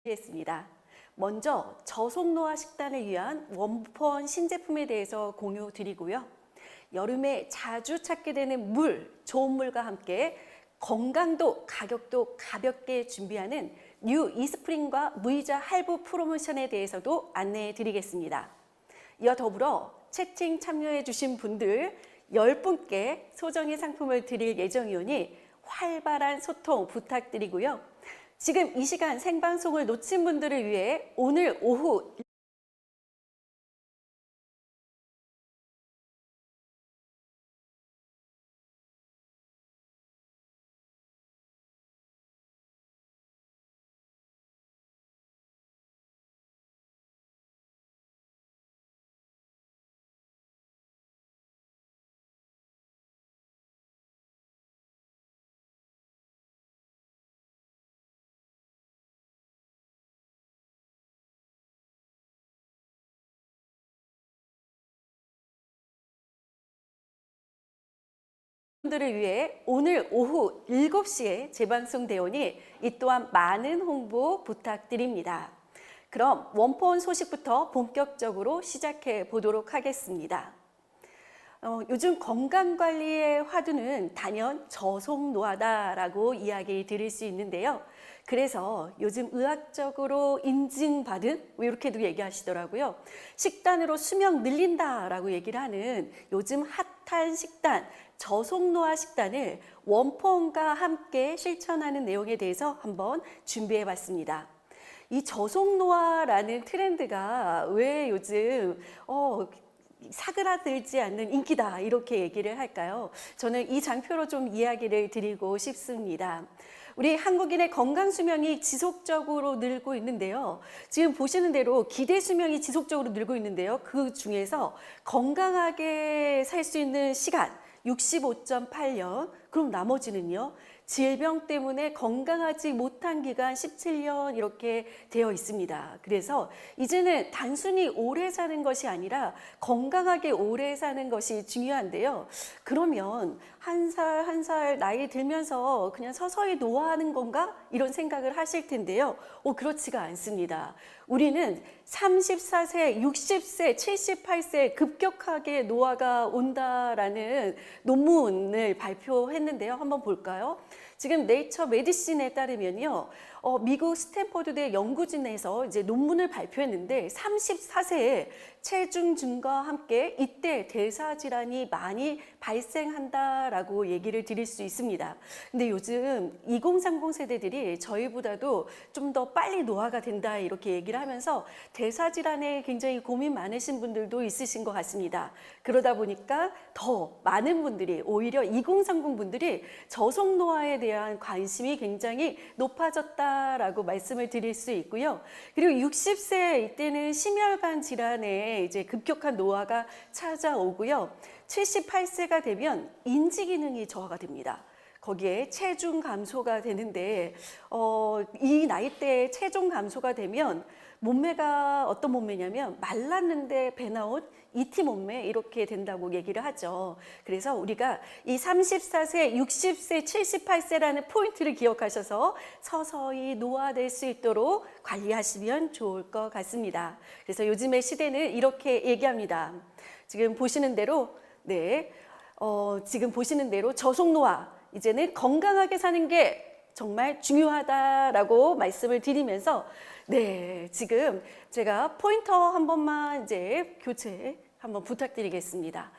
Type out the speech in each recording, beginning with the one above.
드리겠습니다. 먼저 저속노화 식단을 위한 원펀 신제품에 대해서 공유 드리고요. 여름에 자주 찾게 되는 물, 좋은 물과 함께 건강도 가격도 가볍게 준비하는 뉴 이스프링과 무이자 할부 프로모션에 대해서도 안내해 드리겠습니다. 이어 더불어 채팅 참여해 주신 분들 10분께 소정의 상품을 드릴 예정이오니 활발한 소통 부탁드리고요. 지금 이 시간 생방송을 놓친 분들을 위해 오늘 오후 분들을 위해 오늘 오후 7시에 재방송되오니 이 또한 많은 홍보 부탁드립니다. 그럼 원폰 소식부터 본격적으로 시작해 보도록 하겠습니다. 요즘 건강관리의 화두는 단연 저속노화다라고 이야기 드릴 수 있는데요. 그래서 요즘 의학적으로 인증받은 이렇게도 얘기하시더라고요. 식단으로 수명 늘린다라고 얘기를 하는 요즘 핫한 식단, 저속노화 식단을 원폰과 함께 실천하는 내용에 대해서 한번 준비해 봤습니다. 이 저속노화라는 트렌드가 왜 요즘 사그라들지 않는 인기다 이렇게 얘기를 할까요? 저는 이 장표로 좀 이야기를 드리고 싶습니다. 우리 한국인의 건강 수명이 지속적으로 늘고 있는데요. 지금 보시는 대로 기대 수명이 지속적으로 늘고 있는데요. 그 중에서 건강하게 살 수 있는 시간 65.8년, 그럼 나머지는요? 질병 때문에 건강하지 못한 기간 17년 이렇게 되어 있습니다. 그래서 이제는 단순히 오래 사는 것이 아니라 건강하게 오래 사는 것이 중요한데요. 그러면 한 살 한 살 나이 들면서 그냥 서서히 노화하는 건가? 이런 생각을 하실 텐데요. 그렇지가 않습니다. 우리는 34세, 60세, 78세 급격하게 노화가 온다라는 논문을 발표했는데요. 한번 볼까요? 지금 네이처 메디신에 따르면요. 미국 스탠퍼드대 연구진에서 이제 논문을 발표했는데 34세에 체중 증가와 함께 이때 대사 질환이 많이 발생한다라고 얘기를 드릴 수 있습니다. 근데 요즘 2030 세대들이 저희보다도 좀 더 빨리 노화가 된다 이렇게 얘기를 하면서 대사 질환에 굉장히 고민 많으신 분들도 있으신 것 같습니다. 그러다 보니까 더 많은 분들이 오히려 2030 분들이 저속노화에 대한 관심이 굉장히 높아졌다라고 말씀을 드릴 수 있고요. 그리고 60세 이때는 심혈관 질환에 이제 급격한 노화가 찾아오고요. 78세가 되면 인지 기능이 저하가 됩니다. 거기에 체중 감소가 되는데 이 나이대에 체중 감소가 되면 몸매가 어떤 몸매냐면 말랐는데 배 나온 이티 몸매 이렇게 된다고 얘기를 하죠. 그래서 우리가 이 34세, 60세, 78세라는 포인트를 기억하셔서 서서히 노화될 수 있도록 관리하시면 좋을 것 같습니다. 그래서 요즘의 시대는 이렇게 얘기합니다. 지금 보시는 대로 지금 보시는 대로 저속노화 이제는 건강하게 사는 게 정말 중요하다라고 말씀을 드리면서 지금 제가 포인터 한 번만 이제 교체 한번 부탁드리겠습니다.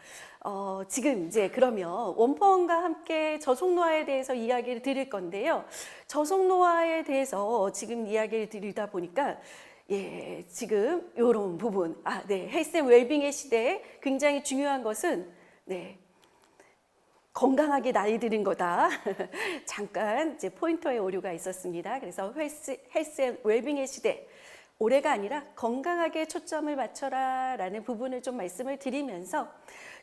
지금 이제 그러면 원펀과 함께 저속노화에 대해서 이야기를 드릴 건데요. 저속노화에 대해서 지금 이야기를 드리다 보니까 지금 이런 부분, 헬스 앤 웰빙의 시대에 굉장히 중요한 것은 건강하게 나이 드는 거다. 잠깐 이제 포인터의 오류가 있었습니다. 그래서 헬스 앤 웰빙의 시대, 올해가 아니라 건강하게 초점을 맞춰라 라는 부분을 좀 말씀을 드리면서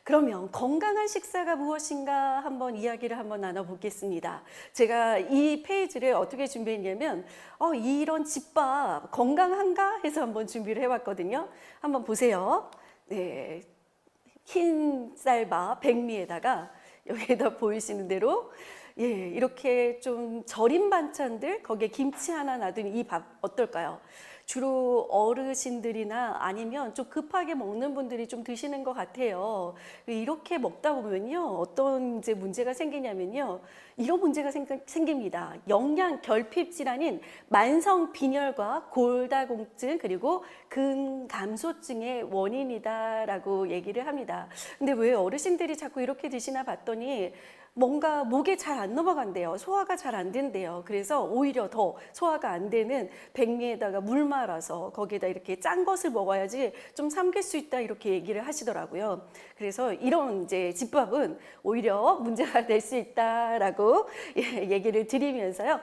그러면 건강한 식사가 무엇인가 한번 이야기를 한번 나눠보겠습니다. 제가 이 페이지를 어떻게 준비했냐면 이런 집밥 건강한가 해서 한번 준비를 해봤거든요. 한번 보세요. 흰 쌀밥 백미에다가 여기에다 보이시는 대로 예, 이렇게 좀 절인 반찬들 거기에 김치 하나 놔둔 이 밥 어떨까요? 주로 어르신들이나 아니면 좀 급하게 먹는 분들이 좀 드시는 것 같아요. 이렇게 먹다 보면요, 어떤 이제 문제가 생기냐면요, 이런 문제가 생깁니다. 영양 결핍 질환인 만성 빈혈과 골다공증 그리고 근감소증의 원인이다라고 얘기를 합니다. 근데 왜 어르신들이 자꾸 이렇게 드시나 봤더니 뭔가 목에 잘 안 넘어간대요. 소화가 잘 안 된대요. 그래서 오히려 더 소화가 안 되는 백미에다가 물 말아서 거기에다 이렇게 짠 것을 먹어야지 좀 삼킬 수 있다 이렇게 얘기를 하시더라고요. 그래서 이런 이제 집밥은 오히려 문제가 될 수 있다라고 얘기를 드리면서요.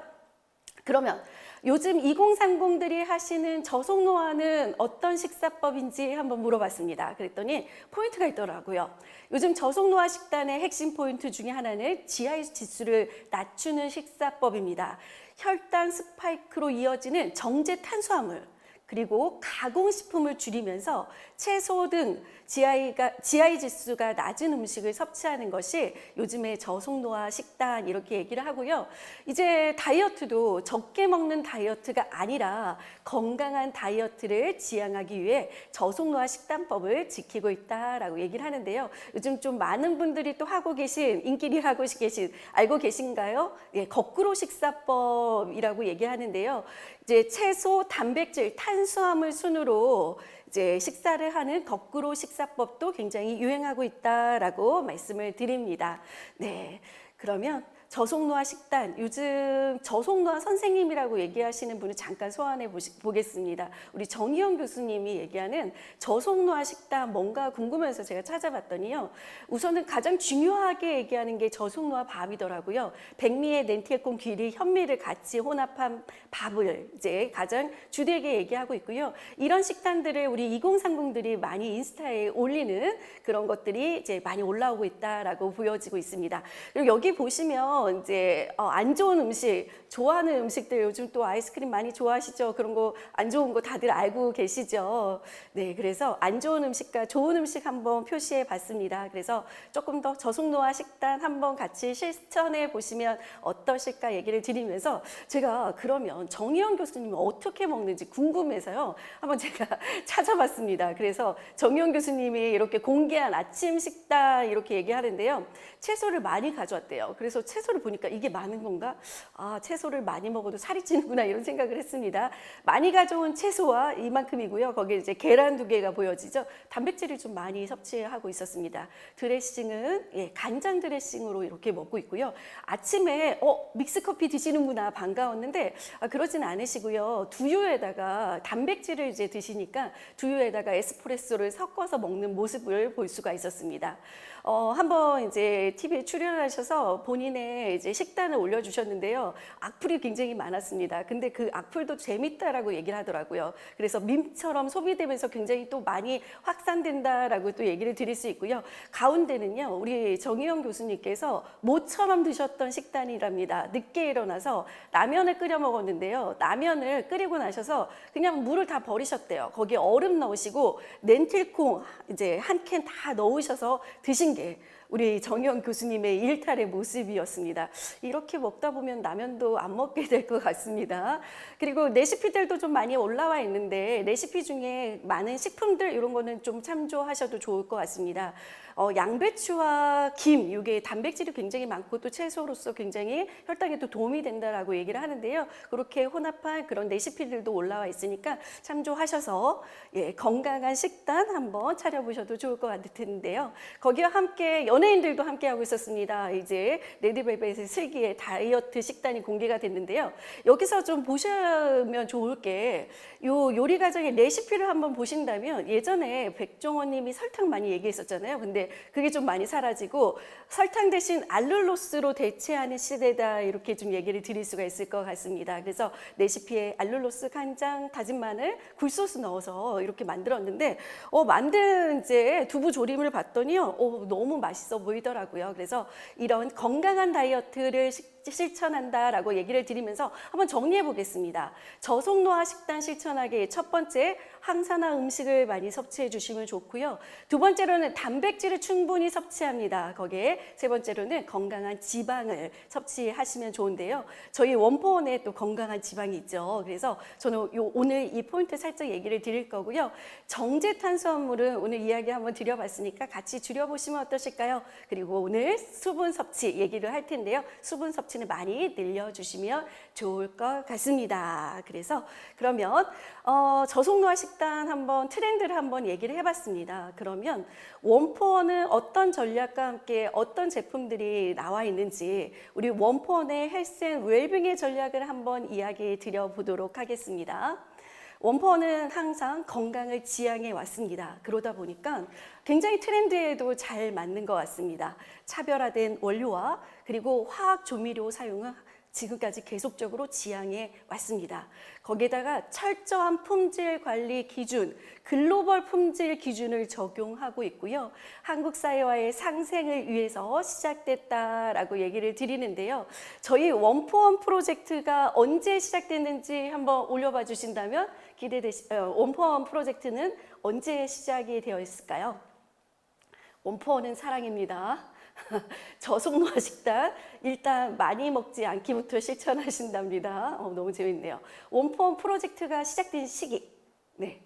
그러면 요즘 2030들이 하시는 저속노화는 어떤 식사법인지 한번 물어봤습니다. 그랬더니 포인트가 있더라고요. 요즘 저속노화 식단의 핵심 포인트 중에 하나는 GI 지수를 낮추는 식사법입니다. 혈당 스파이크로 이어지는 정제 탄수화물 그리고 가공식품을 줄이면서 채소 등 GI 지수가 낮은 음식을 섭취하는 것이 요즘의 저속노화 식단 이렇게 얘기를 하고요. 이제 다이어트도 적게 먹는 다이어트가 아니라 건강한 다이어트를 지향하기 위해 저속노화 식단법을 지키고 있다라고 얘기를 하는데요. 요즘 좀 많은 분들이 또 하고 계신 인기를 하고 계신 알고 계신가요? 예, 거꾸로 식사법이라고 얘기하는데요. 이제 채소, 단백질, 탄수화물 순으로 이제 식사를 하는 거꾸로 식사법도 굉장히 유행하고 있다라고 말씀을 드립니다. 네, 그러면 저속노화 식단, 요즘 저속노화 선생님이라고 얘기하시는 분을 잠깐 소환해 보겠습니다. 우리 정희영 교수님이 얘기하는 저속노화 식단 뭔가 궁금해서 제가 찾아봤더니요. 우선은 가장 중요하게 얘기하는 게 저속노화 밥이더라고요. 백미에 렌틸콩, 귀리, 현미를 같이 혼합한 밥을 이제 가장 주되게 얘기하고 있고요. 이런 식단들을 우리 2030들이 많이 인스타에 올리는 그런 것들이 이제 많이 올라오고 있다라고 보여지고 있습니다. 그리고 여기 보시면 이제 안 좋은 음식, 좋아하는 음식들 요즘 또 아이스크림 많이 좋아하시죠? 그런 거 안 좋은 거 다들 알고 계시죠? 네, 그래서 안 좋은 음식과 좋은 음식 한번 표시해 봤습니다. 그래서 조금 더 저속노화 식단 한번 같이 실천해 보시면 어떠실까 얘기를 드리면서 제가 그러면 정희영 교수님이 어떻게 먹는지 궁금해서요. 한번 제가 찾아봤습니다. 그래서 정희영 교수님이 이렇게 공개한 아침 식단 이렇게 얘기하는데요. 채소를 많이 가져왔대요. 그래서 채소를 보니까 이게 많은 건가? 아, 채소를 많이 먹어도 살이 찌는구나 이런 생각을 했습니다. 많이 가져온 채소와 이만큼이고요. 거기에 이제 계란 2개가 보여지죠. 단백질을 좀 많이 섭취하고 있었습니다. 드레싱은 간장 드레싱으로 이렇게 먹고 있고요. 아침에 믹스커피 드시는구나 반가웠는데 그러진 않으시고요. 두유에다가 단백질을 이제 드시니까 두유에다가 에스프레소를 섞어서 먹는 모습을 볼 수가 있었습니다. 한번 이제 TV에 출연하셔서 본인의 이제 식단을 올려주셨는데요. 악플이 굉장히 많았습니다. 근데 그 악플도 재밌다라고 얘기를 하더라고요. 그래서 밈처럼 소비되면서 굉장히 또 많이 확산된다라고 또 얘기를 드릴 수 있고요. 가운데는요, 우리 정희영 교수님께서 모처럼 드셨던 식단이랍니다. 늦게 일어나서 라면을 끓여 먹었는데요. 라면을 끓이고 나셔서 그냥 물을 다 버리셨대요. 거기에 얼음 넣으시고 렌틸콩 이제 한 캔 다 넣으셔서 드신 게 우리 정희영 교수님의 일탈의 모습이었습니다. 이렇게 먹다 보면 라면도 안 먹게 될 것 같습니다. 그리고 레시피들도 좀 많이 올라와 있는데 레시피 중에 많은 식품들 이런 거는 좀 참조하셔도 좋을 것 같습니다. 양배추와 김, 이게 단백질이 굉장히 많고 또 채소로서 굉장히 혈당에도 도움이 된다라고 얘기를 하는데요. 그렇게 혼합한 그런 레시피들도 올라와 있으니까 참조하셔서 건강한 식단 한번 차려보셔도 좋을 것 같은데요. 거기와 함께 연예인들도 함께하고 있었습니다. 이제 레드벨벳의 슬기의 다이어트 식단이 공개가 됐는데요. 여기서 좀 보시면 좋을 게 요 요리 과정의 레시피를 한번 보신다면 예전에 백종원 님이 설탕 많이 얘기했었잖아요. 근데 그게 좀 많이 사라지고 설탕 대신 알룰로스로 대체하는 시대다 이렇게 좀 얘기를 드릴 수가 있을 것 같습니다. 그래서 레시피에 알룰로스, 간장, 다진 마늘, 굴소스 넣어서 이렇게 만들었는데 만든 이제 두부 조림을 봤더니요. 너무 맛있어요. 맛있어 보이더라고요. 그래서 이런 건강한 다이어트를 실천한다라고 얘기를 드리면서 한번 정리해 보겠습니다. 저속노화 식단 실천하기 첫 번째, 항산화 음식을 많이 섭취해 주시면 좋고요. 두 번째로는 단백질을 충분히 섭취합니다. 거기에 세 번째로는 건강한 지방을 섭취하시면 좋은데요. 저희 원포원에 또 건강한 지방이 있죠. 그래서 저는 오늘 이 포인트 살짝 얘기를 드릴 거고요. 정제 탄수화물은 오늘 이야기 한번 드려봤으니까 같이 줄여보시면 어떠실까요? 그리고 오늘 수분 섭취 얘기를 할 텐데요. 수분 섭취는 많이 늘려주시면 좋을 것 같습니다. 그래서 그러면 저속노화 식단 한번 트렌드를 한번 얘기를 해봤습니다. 그러면 원포원은 어떤 전략과 함께 어떤 제품들이 나와 있는지 우리 원포원의 헬스앤웰빙의 전략을 한번 이야기 드려보도록 하겠습니다. 원포원은 항상 건강을 지향해 왔습니다. 그러다 보니까 굉장히 트렌드에도 잘 맞는 것 같습니다. 차별화된 원료와 그리고 화학 조미료 사용은 지금까지 계속적으로 지향해 왔습니다. 거기에다가 철저한 품질 관리 기준, 글로벌 품질 기준을 적용하고 있고요. 한국 사회와의 상생을 위해서 시작됐다라고 얘기를 드리는데요. 저희 원포원 프로젝트가 언제 시작됐는지 한번 올려봐 주신다면 원포원 프로젝트는 언제 시작이 되어 있을까요? 원포원은 사랑입니다. 저속노화 식단 일단 많이 먹지 않기부터 실천하신답니다. 너무 재밌네요. 원포원 프로젝트가 시작된 시기, 네,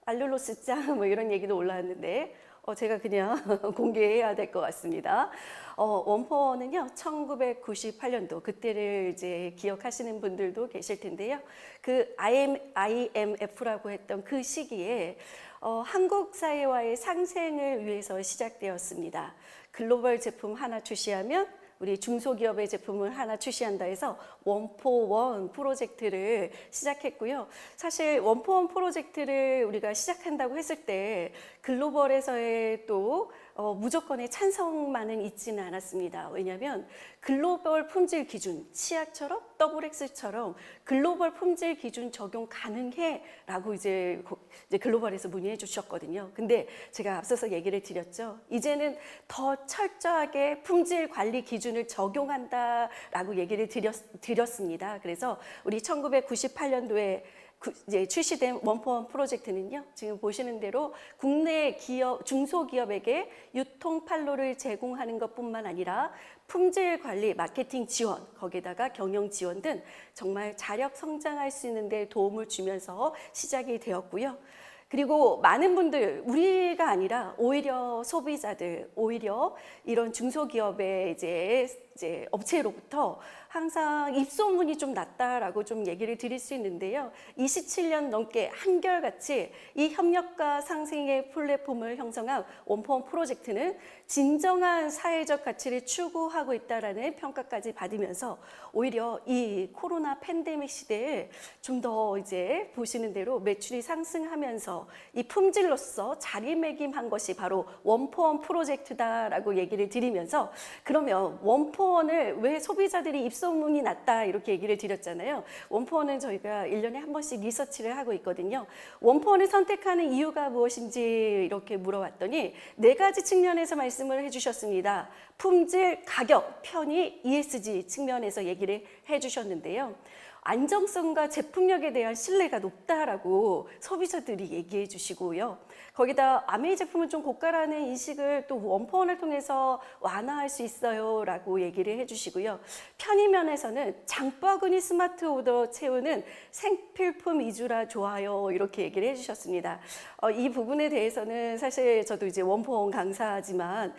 알룰로스 짱 뭐 이런 얘기도 올라왔는데 제가 그냥 공개해야 될 것 같습니다. 원포원은요 1998년도 그때를 이제 기억하시는 분들도 계실 텐데요. 그 IMF라고 했던 그 시기에 한국 사회와의 상생을 위해서 시작되었습니다. 글로벌 제품 하나 출시하면 우리 중소기업의 제품을 하나 출시한다 해서 원포원 프로젝트를 시작했고요. 사실 원포원 프로젝트를 우리가 시작한다고 했을 때 글로벌에서의 또 무조건의 찬성만은 있지는 않았습니다. 왜냐하면 글로벌 품질 기준, 치약처럼 XX처럼 글로벌 품질 기준 적용 가능해 라고 이제 글로벌에서 문의해 주셨거든요. 근데 제가 앞서서 얘기를 드렸죠. 이제는 더 철저하게 품질 관리 기준을 적용한다라고 얘기를 드렸습니다. 그래서 우리 1998년도에 이제 출시된 원포원 프로젝트는요, 지금 보시는 대로 국내 기업, 중소기업에게 유통 판로를 제공하는 것뿐만 아니라 품질 관리, 마케팅 지원, 거기에다가 경영 지원 등 정말 자력 성장할 수 있는 데 도움을 주면서 시작이 되었고요. 그리고 많은 분들, 우리가 아니라 오히려 소비자들, 오히려 이런 중소기업의 이제 업체로부터 항상 입소문이 좀 낮다라고 좀 얘기를 드릴 수 있는데요. 27년 넘게 한결같이 이 협력과 상생의 플랫폼을 형성한 원포원 프로젝트는 진정한 사회적 가치를 추구하고 있다라는 평가까지 받으면서 오히려 이 코로나 팬데믹 시대에 좀 더 이제 보시는 대로 매출이 상승하면서 이 품질로서 자리매김한 것이 바로 원포원 프로젝트다라고 얘기를 드리면서 그러면 원포원을 왜 소비자들이 입소문이 낮다 이렇게 얘기를 드렸잖아요. 원포원은 저희가 1년에 한 번씩 리서치를 하고 있거든요. 원포원을 선택하는 이유가 무엇인지 이렇게 물어봤더니 4가지 측면에서 말씀을 해주셨습니다. 품질, 가격, 편의, ESG 측면에서 얘기를 해주셨는데요. 안정성과 제품력에 대한 신뢰가 높다라고 소비자들이 얘기해 주시고요. 거기다 아메이 제품은 좀 고가라는 인식을 또 원포원을 통해서 완화할 수 있어요 라고 얘기를 해주시고요. 편의 면에서는 장바구니 스마트 오더 채우는 생필품 위주라 좋아요 이렇게 얘기를 해주셨습니다. 이 부분에 대해서는 사실 저도 이제 원포원 강사지만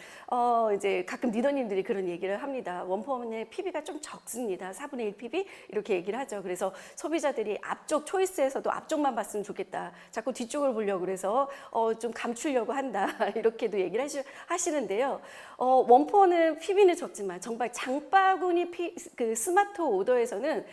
이제 가끔 리더님들이 그런 얘기를 합니다. 원포원의 PB가 좀 적습니다. 4분의 1 PB 이렇게 얘기를 하죠. 그래서 소비자들이 앞쪽 초이스에서도 앞쪽만 봤으면 좋겠다. 자꾸 뒤쪽을 보려고 그래서 좀 감추려고 한다. 이렇게도 얘기를 하시는데요. 원포는 PB는 적지만 정말 장바구니 그 스마트 오더에서는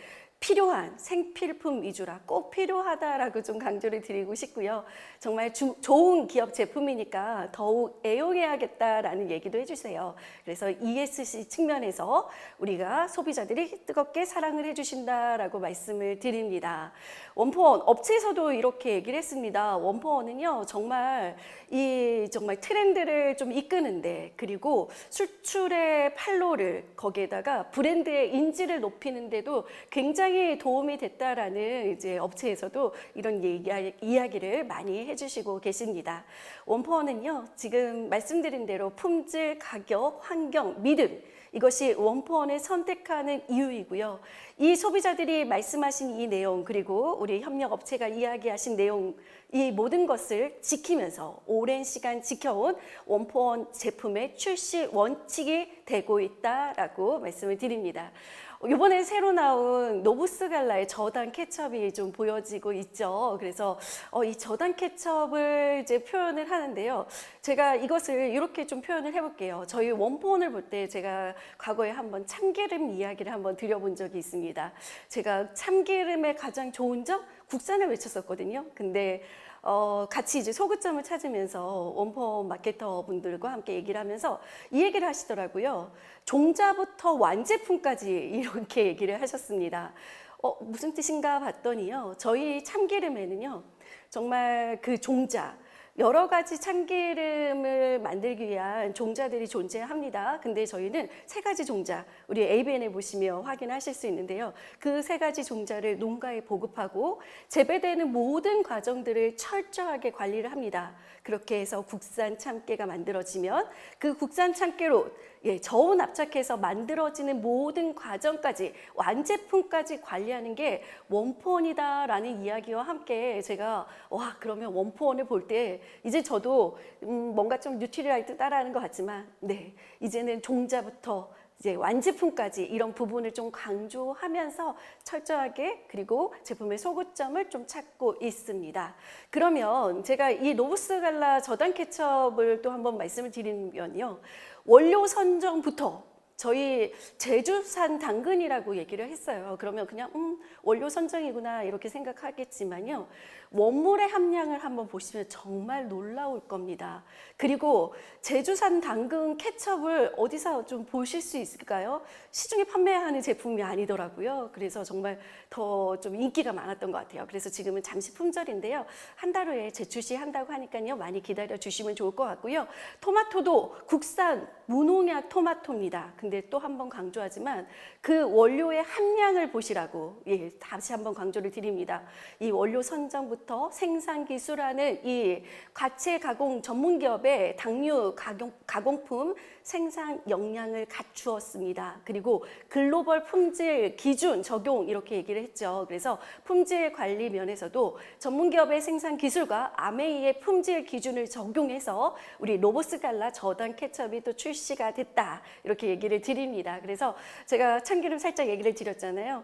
필요한 생필품 위주라 꼭 필요하다라고 좀 강조를 드리고 싶고요. 정말 좋은 기업 제품이니까 더욱 애용해야겠다라는 얘기도 해주세요. 그래서 ESG 측면에서 우리가 소비자들이 뜨겁게 사랑을 해주신다라고 말씀을 드립니다. 원포원 업체에서도 이렇게 얘기를 했습니다. 원포원은요 정말 정말 트렌드를 좀 이끄는데, 그리고 수출의 판로를 거기에다가 브랜드의 인지를 높이는데도 굉장히 도움이 됐다라는 이제 업체에서도 이런 이야기를 많이 해주시고 계십니다. 원포원은요 지금 말씀드린 대로 품질, 가격, 환경, 믿음, 이것이 원포원을 선택하는 이유이고요. 이 소비자들이 말씀하신 이 내용, 그리고 우리 협력업체가 이야기하신 내용, 이 모든 것을 지키면서 오랜 시간 지켜온 원포원 제품의 출시 원칙이 되고 있다라고 말씀을 드립니다. 이번에 새로 나온 노브스 갈라의 저단 케첩이 좀 보여지고 있죠. 그래서 이 저단 케첩을 이제 표현을 하는데요. 제가 이것을 이렇게 좀 표현을 해볼게요. 저희 원포원을 볼 때 제가 과거에 한번 참기름 이야기를 한번 드려본 적이 있습니다. 제가 참기름의 가장 좋은 점? 국산을 외쳤었거든요. 근데 같이 이제 소구점을 찾으면서 원포원 마케터 분들과 함께 얘기를 하면서 이 얘기를 하시더라고요. 종자부터 완제품까지 이렇게 얘기를 하셨습니다. 무슨 뜻인가 봤더니요. 저희 참기름에는요. 정말 그 종자, 여러 가지 참기름을 만들기 위한 종자들이 존재합니다. 근데 저희는 세 가지 종자, 우리 ABN에 보시면 확인하실 수 있는데요. 그 세 가지 종자를 농가에 보급하고 재배되는 모든 과정들을 철저하게 관리를 합니다. 그렇게 해서 국산 참깨가 만들어지면 그 국산 참깨로 저온 압착해서 만들어지는 모든 과정까지 완제품까지 관리하는 게 원포원이다라는 이야기와 함께 제가 그러면 원포원을 볼 때 이제 저도 뭔가 좀 뉴트리라이트 따라하는 것 같지만 이제는 종자부터 이제 완제품까지 이런 부분을 좀 강조하면서 철저하게, 그리고 제품의 소구점을 좀 찾고 있습니다. 그러면 제가 이 노브스 갈라 저단 케첩을 또 한번 말씀을 드리면요. 원료 선정부터 저희 제주산 당근이라고 얘기를 했어요. 그러면 그냥 원료 선정이구나 이렇게 생각하겠지만요. 원물의 함량을 한번 보시면 정말 놀라울 겁니다. 그리고 제주산 당근 케첩을 어디서 좀 보실 수 있을까요? 시중에 판매하는 제품이 아니더라고요. 그래서 정말 더 좀 인기가 많았던 것 같아요. 그래서 지금은 잠시 품절인데요. 한 달 후에 재출시한다고 하니까요. 많이 기다려 주시면 좋을 것 같고요. 토마토도 국산 무농약 토마토입니다. 근데 또 한 번 강조하지만 그 원료의 함량을 보시라고 다시 한번 강조를 드립니다. 이 원료 선정부터 생산 기술하는 이 과체 가공 전문 기업의 당류 가공품 생산 역량을 갖추었습니다. 그리고 글로벌 품질 기준 적용 이렇게 얘기를 했죠. 그래서 품질 관리 면에서도 전문 기업의 생산 기술과 아메이의 품질 기준을 적용해서 우리 노브스 갈라 저단 케첩이 또 출시가 됐다 이렇게 얘기를 드립니다. 그래서 제가 참기름 살짝 얘기를 드렸잖아요.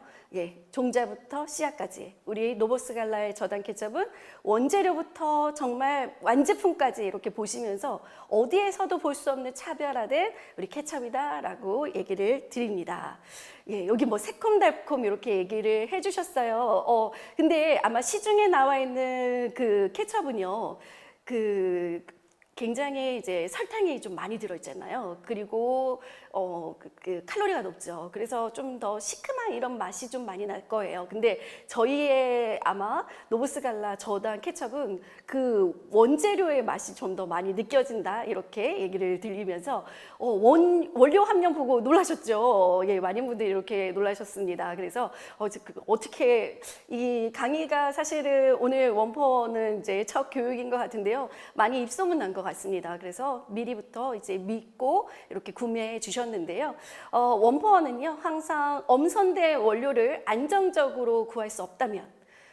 종자부터 씨앗까지 우리 노브스 갈라의 저단 케첩은 원재료부터 정말 완제품까지 이렇게 보시면서 어디에서도 볼 수 없는 차별화된 우리 케첩이다라고 얘기를 드립니다. 여기 뭐 새콤달콤 이렇게 얘기를 해주셨어요. 근데 아마 시중에 나와 있는 그 케첩은요, 굉장히 이제 설탕이 좀 많이 들어있잖아요. 그리고 그 칼로리가 높죠. 그래서 좀 더 시큼한 이런 맛이 좀 많이 날 거예요. 근데 저희의 아마 노브스 갈라 저단 케첩은 그 원재료의 맛이 좀 더 많이 느껴진다 이렇게 얘기를 들리면서 원료 함량 보고 놀라셨죠. 많은 분들이 이렇게 놀라셨습니다. 그래서 어떻게 이 강의가 사실은 오늘 원포는 이제 첫 교육인 것 같은데요. 많이 입소문 난 것 같습니다. 그래서 미리부터 이제 믿고 이렇게 구매해 주셨는데요. 원포원은요, 항상 엄선된 원료를 안정적으로 구할 수 없다면,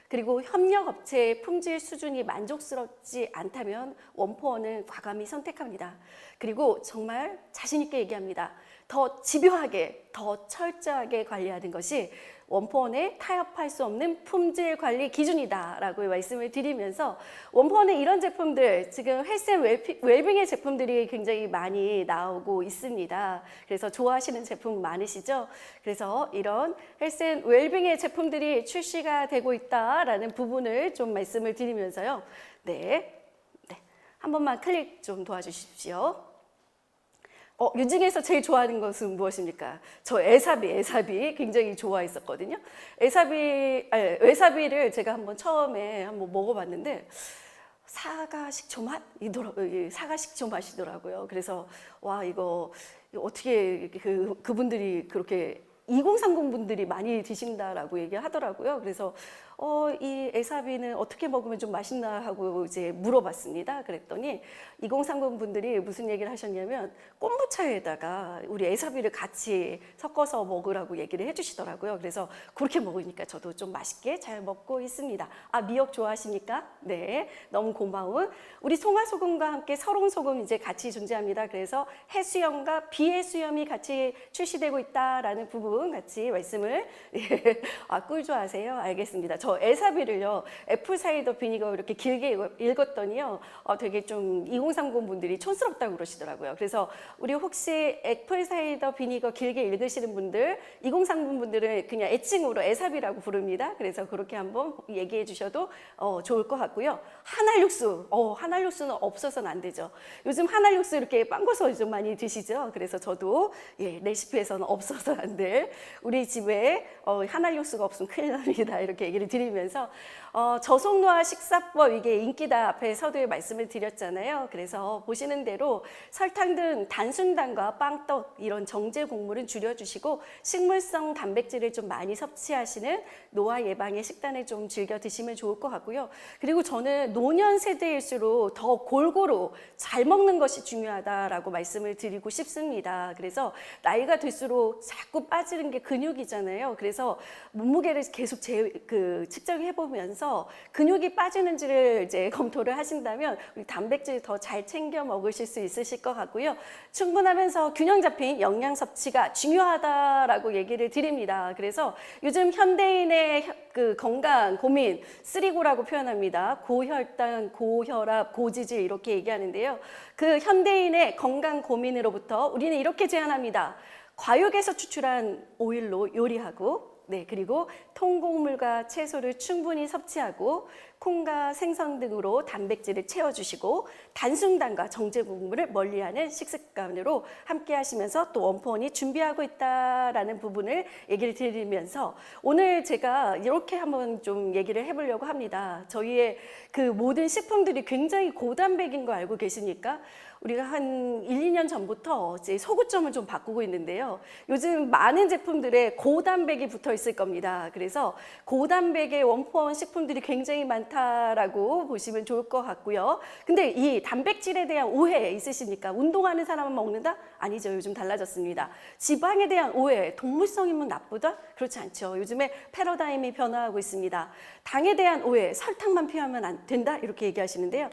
그리고 협력업체의 품질 수준이 만족스럽지 않다면 원포원은 과감히 선택합니다. 그리고 정말 자신 있게 얘기합니다. 더 집요하게, 더 철저하게 관리하는 것이 원포원에 타협할 수 없는 품질 관리 기준이다라고 말씀을 드리면서 원포원에 이런 제품들 지금 헬스 앤 웰빙의 제품들이 굉장히 많이 나오고 있습니다. 그래서 좋아하시는 제품 많으시죠? 그래서 이런 헬스 앤 웰빙의 제품들이 출시가 되고 있다라는 부분을 좀 말씀을 드리면서요. 네, 한 번만 클릭 좀 도와주십시오. 이 중에서 제일 좋아하는 것은 무엇입니까? 저 에사비 굉장히 좋아했었거든요. 웨사비를 제가 한번 처음에 한번 먹어봤는데 사과 식초 맛이더라고요. 그래서 와 이거 어떻게 그분들이 그렇게 2030 분들이 많이 드신다라고 얘기하더라고요. 그래서 이 에사비는 어떻게 먹으면 좀 맛있나 하고 이제 물어봤습니다. 그랬더니 2030 분들이 무슨 얘기를 하셨냐면 콤부차에다가 우리 에사비를 같이 섞어서 먹으라고 얘기를 해주시더라고요. 그래서 그렇게 먹으니까 저도 좀 맛있게 잘 먹고 있습니다. 미역 좋아하십니까? 네, 너무 고마운 우리 송화소금과 함께 설홍소금 이제 같이 존재합니다. 그래서 해수염과 비해수염이 같이 출시되고 있다라는 부분 같이 말씀을 꿀 좋아하세요? 알겠습니다. 저 에사비를요 애플사이더 비니거 이렇게 길게 읽었더니요 되게 좀 2030 분들이 촌스럽다고 그러시더라고요. 그래서 우리 혹시 애플사이더 비니거 길게 읽으시는 분들 2030 분들은 그냥 애칭으로 에사비라고 부릅니다. 그래서 그렇게 한번 얘기해 주셔도 좋을 것 같고요. 한알육수는 없어서는 안 되죠. 요즘 한알육수 이렇게 빵궈서 좀 많이 드시죠. 그래서 저도 레시피에서는 없어서는 안 될 우리 집에 한알육수가 없으면 큰일 납니다. 이렇게 얘기를 드리면서 저속노화 식사법 이게 인기다 앞에 서두에 말씀을 드렸잖아요. 그래서 보시는 대로 설탕 등 단순당과 빵떡 이런 정제 곡물은 줄여주시고 식물성 단백질을 좀 많이 섭취하시는 노화 예방의 식단을 좀 즐겨 드시면 좋을 것 같고요. 그리고 저는 노년 세대일수록 더 골고루 잘 먹는 것이 중요하다라고 말씀을 드리고 싶습니다. 그래서 나이가 들수록 자꾸 빠지는 게 근육이잖아요. 그래서 몸무게를 계속 측정해 보면서 근육이 빠지는지를 이제 검토를 하신다면 우리 단백질 더 잘 챙겨 먹으실 수 있으실 것 같고요. 충분하면서 균형 잡힌 영양 섭취가 중요하다라고 얘기를 드립니다. 그래서 요즘 현대인의 건강 고민 3고라고 표현합니다. 고혈당, 고혈압, 고지질 이렇게 얘기하는데요. 그 현대인의 건강 고민으로부터 우리는 이렇게 제안합니다. 과육에서 추출한 오일로 요리하고 그리고 통곡물과 채소를 충분히 섭취하고 콩과 생선 등으로 단백질을 채워주시고 단순당과 정제국물을 멀리하는 식습관으로 함께 하시면서 또 원포원이 준비하고 있다라는 부분을 얘기를 드리면서 오늘 제가 이렇게 한번 좀 얘기를 해보려고 합니다. 저희의 그 모든 식품들이 굉장히 고단백인 거 알고 계십니까? 우리가 한 1, 2년 전부터 이제 소구점을 좀 바꾸고 있는데요. 요즘 많은 제품들에 고단백이 붙어 있을 겁니다. 그래서 고단백의 원포원 식품들이 굉장히 많다라고 보시면 좋을 것 같고요. 근데 이 단백질에 대한 오해 있으십니까? 운동하는 사람만 먹는다? 아니죠. 요즘 달라졌습니다. 지방에 대한 오해, 동물성이면 나쁘다? 그렇지 않죠. 요즘에 패러다임이 변화하고 있습니다. 당에 대한 오해, 설탕만 피하면 안 된다? 이렇게 얘기하시는데요.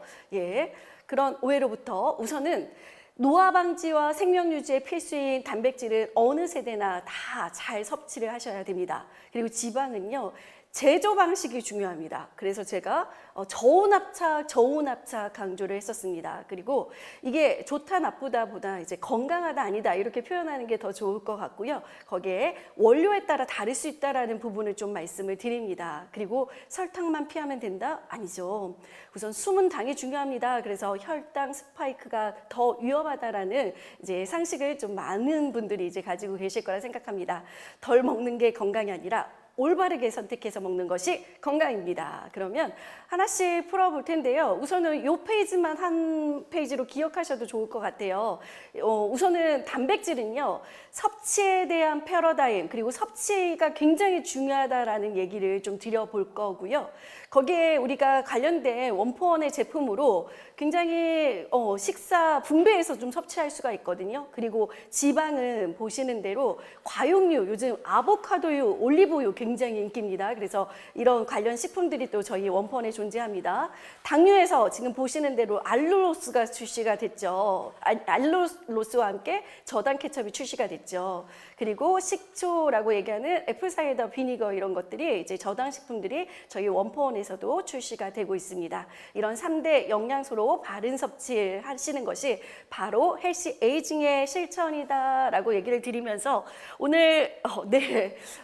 그런 오해로부터 우선은 노화 방지와 생명 유지에 필수인 단백질은 어느 세대나 다 잘 섭취를 하셔야 됩니다. 그리고 지방은요. 제조 방식이 중요합니다. 그래서 제가 저온압차 강조를 했었습니다. 그리고 이게 좋다 나쁘다 보다 이제 건강하다 아니다 이렇게 표현하는 게 더 좋을 것 같고요. 거기에 원료에 따라 다를 수 있다라는 부분을 좀 말씀을 드립니다. 그리고 설탕만 피하면 된다? 아니죠. 우선 숨은 당이 중요합니다. 그래서 혈당 스파이크가 더 위험하다라는 이제 상식을 좀 많은 분들이 이제 가지고 계실 거라 생각합니다. 덜 먹는 게 건강이 아니라 올바르게 선택해서 먹는 것이 건강입니다. 그러면 하나씩 풀어볼 텐데요. 우선은 이 페이지만 한 페이지로 기억하셔도 좋을 것 같아요. 우선은 단백질은요. 섭취에 대한 패러다임 그리고 섭취가 굉장히 중요하다라는 얘기를 좀 드려볼 거고요. 거기에 우리가 관련된 원포원의 제품으로 굉장히 식사 분배해서 좀 섭취할 수가 있거든요. 그리고 지방은 보시는 대로 과육류, 요즘 아보카도유, 올리브유 굉장히 인기입니다. 그래서 이런 관련 식품들이 또 저희 원포원에 존재합니다. 당류에서 지금 보시는 대로 알룰로스가 출시가 됐죠. 알룰로스와 함께 저당 케첩이 출시가 됐죠. 그리고 식초라고 얘기하는 애플사이더 비니거 이런 것들이 이제 저당 식품들이 저희 원포원에서도 출시가 되고 있습니다. 이런 3대 영양소로 바른 섭취하시는 것이 바로 헬시 에이징의 실천이다라고 얘기를 드리면서 오늘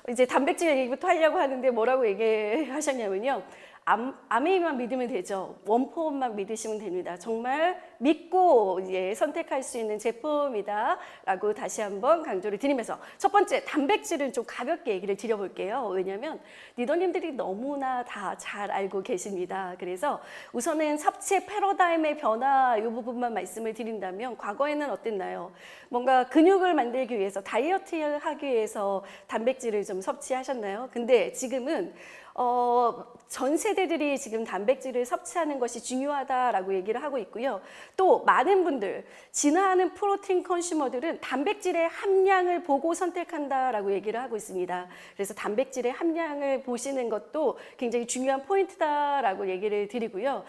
이제 단백질 얘기부터 하려고 하는데 뭐라고 얘기하셨냐면요. 아메이만 믿으면 되죠. 원포원만 믿으시면 됩니다. 정말 믿고 선택할 수 있는 제품이다라고 다시 한번 강조를 드리면서 첫 번째 단백질은 좀 가볍게 얘기를 드려볼게요. 왜냐하면 리더님들이 너무나 다 잘 알고 계십니다. 그래서 우선은 섭취의 패러다임의 변화 이 부분만 말씀을 드린다면 과거에는 어땠나요? 뭔가 근육을 만들기 위해서 다이어트를 하기 위해서 단백질을 좀 섭취하셨나요? 근데 지금은 전 세대들이 지금 단백질을 섭취하는 것이 중요하다라고 얘기를 하고 있고요. 또 많은 분들, 진화하는 프로틴 컨슈머들은 단백질의 함량을 보고 선택한다라고 얘기를 하고 있습니다. 그래서 단백질의 함량을 보시는 것도 굉장히 중요한 포인트다라고 얘기를 드리고요.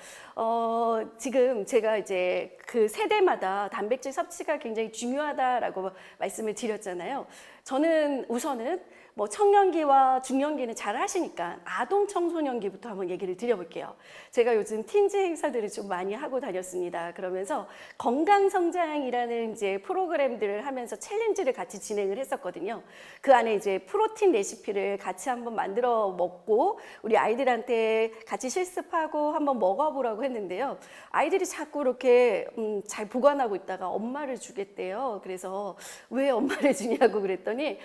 지금 제가 이제 그 세대마다 단백질 섭취가 굉장히 중요하다라고 말씀을 드렸잖아요. 저는 우선은 뭐 청년기와 중년기는 잘 하시니까 아동 청소년기부터 한번 얘기를 드려볼게요. 제가 요즘 틴즈 행사들을 좀 많이 하고 다녔습니다. 그러면서 건강성장이라는 이제 프로그램들을 하면서 챌린지를 같이 진행을 했었거든요. 그 안에 이제 프로틴 레시피를 같이 한번 만들어 먹고 우리 아이들한테 같이 실습하고 한번 먹어보라고 했는데요. 아이들이 자꾸 이렇게 잘 보관하고 있다가 엄마를 주겠대요. 그래서 왜 엄마를 주냐고 그랬더니